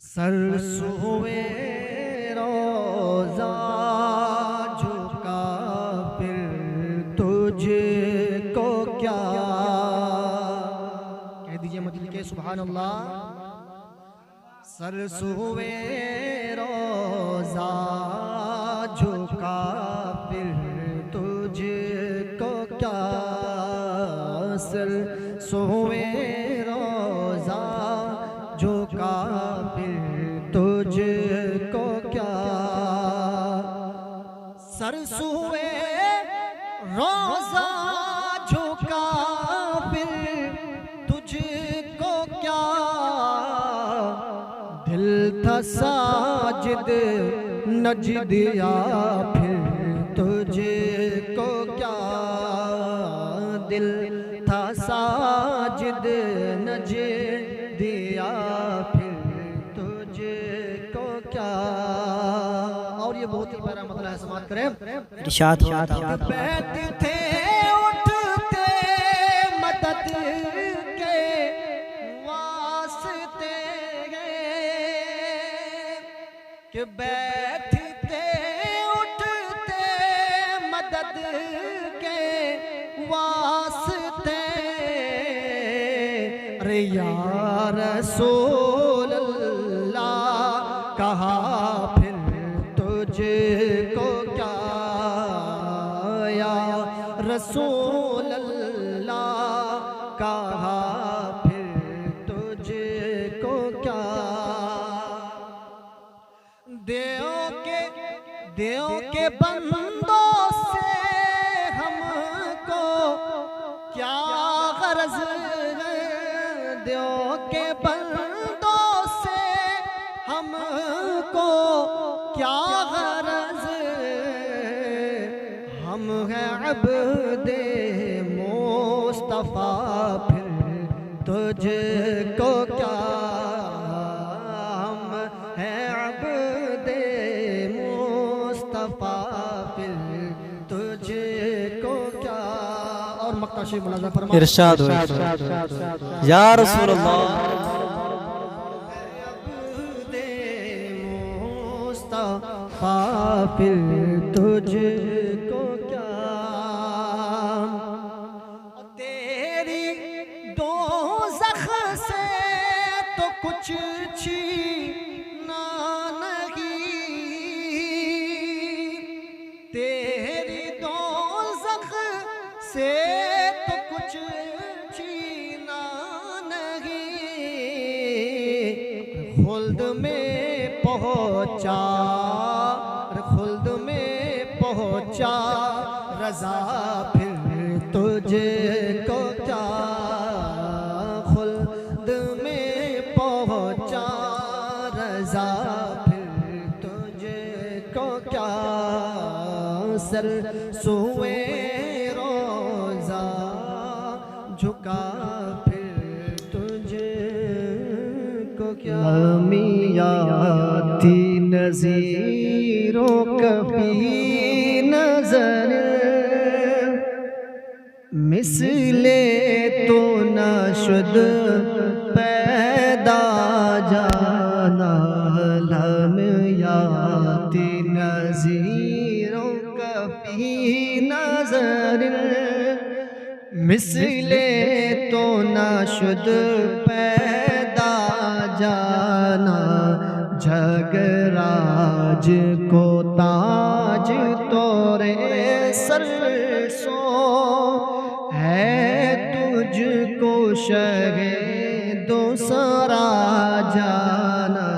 सरसोए रोज़ा झुका फिर तुझको क्या। कह दीजिए मदीने के सुभान अल्लाह। सरसोए रोज़ा झुका फिर तुझको क्या। सरसोए रोज़ा झुका फिर तुझको क्या। सरसोए रोज़ा झुका फिर तुझको क्या। दिल था साजिद नजदिया फिर तुझको क्या। दिल था साजिद नजदिया फिर तुझको क्या। और ये बहुत ही प्यारा मतलब है, समाप्त करें। इरशाद बैठते थे उठते मदद के वास्ते कि बैठते उठते मदद के वास्ते। अरे या रसूल अल्लाह कहा फिर तुझको क्या। या रसूल अल्लाह कहा फिर तुझको क्या। देव के बंदों से हमको क्या गरज है। देव के बंदों से हमको क्या गरज। हम हैं अब्दे मुस्तफा फिर तुझको क्या। हम हैं अब्दे मुस्तफा फिर तुझको क्या। और मक्ता शेख मुलाजा फरमा। इरशाद या रसूल अल्लाह। मुस्तफा फिर तुझको क्या। तेरी दोज़ख से तो कुछ छीना नहीं। तेरी दोज़ख से तो कुछ छीना नहीं। खुल्द में पहुंचा खुल्द में पहुंचा रज़ा फिर तुझको क्या। खुल्द में पहुंचा रज़ा फिर तुझको क्या। सरसोए रोज़ा झुका फिर तुझको क्या। मियाती नज़ीरों कभी नजर मिसले तो नशुद पैदा जाना। लमियाती नज़ीरों कभी नजर मिसले तो नशुद पैदा जाना। जगराज को ताज तोरे सरसो है तुझको शहे दूसरा जाना।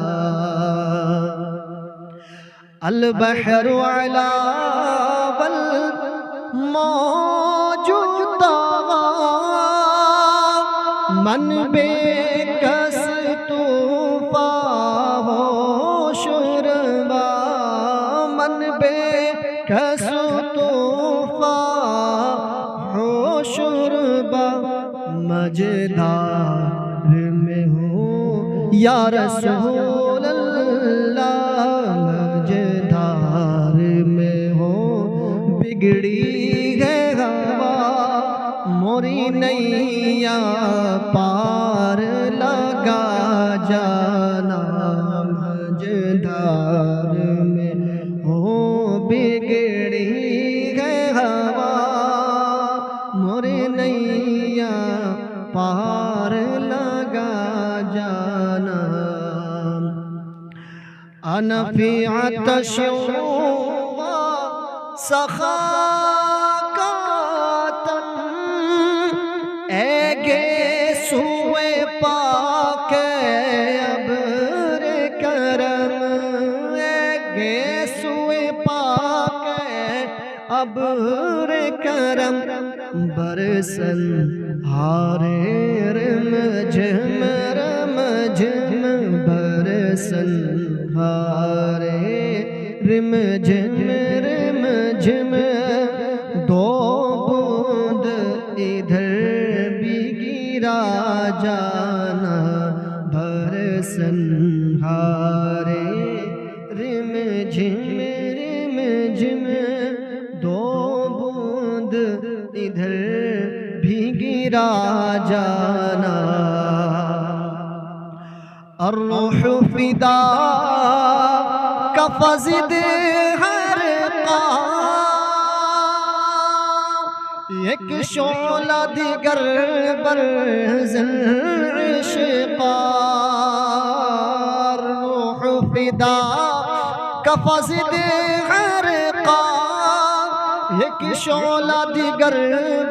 अल बहरु अला वल मौजूदा मन बेकस तूफा हो शुरबा। मन बेकस तूफा हो शुरबा। मजेदार में हो या रसूल अल्लाह। मजेदार में हो बिगड़ी है हवा मोरी नैया पार लगा जाना। अनफी आतश सखाकतम ऐगे सुए पाके अब्र करम ऐगे सुए पाके अब्र करम बरसन हारे रमझम रमझम बरसन हारे रिमझिम रिमझिम दो बूंद इधर भी गिरा जाना बरसन हारे रिमझिम रिमझिम दो बूंद इधर भी गिरा जाना अर्रूह फिदा कफ़ज़िद हर का एक शोला दिगर बरज़िश्क़ा अर्रूह फिदा कफ़ज़िद हर का एक शोला दिगर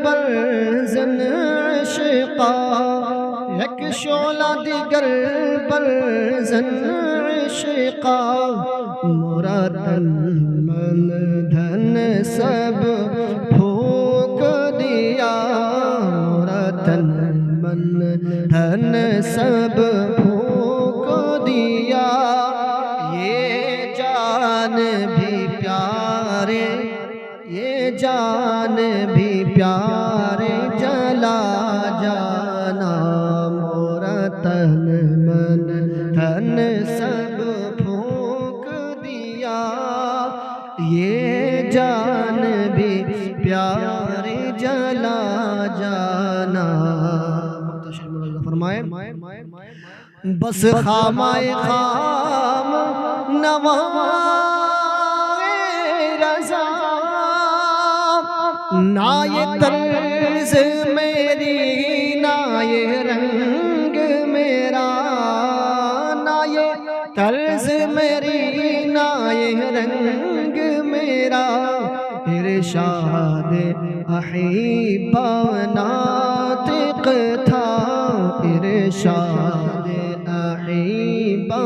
बरज़िश्क़ा एक शोला दिगर बरज़िश्क़ा मोरा तन मन धन सब फूक दिया मोरा तन मन धन सब फूक दिया ये जान भी प्यारे ये जान भी प्यारे जला जाना मोरा तन मन धन सब फूक दिया ये जान भी प्यारे जला जाना फरमाए बस खामाए खाम नवाए रज़ा ना ये तर्ज मेरी ना ये रंग मेरा ना ये तर्ज मेरी ना ये रंग मेरा इरशाद अहीबा नातिक था इरशाद अहीबा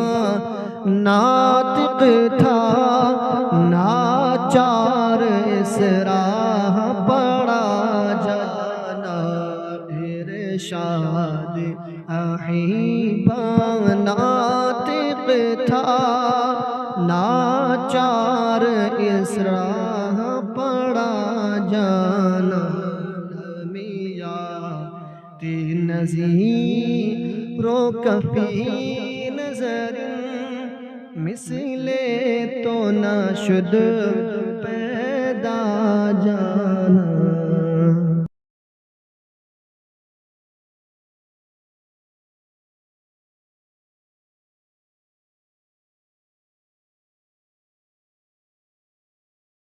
नातिक था नाचार इस राह पड़ा जाना इरशाद अहीबा नातिक था नाचार इस राह पड़ा जाना मिया तीन नज़ीरो कफ़ी नज़र मिसले तो ना शुद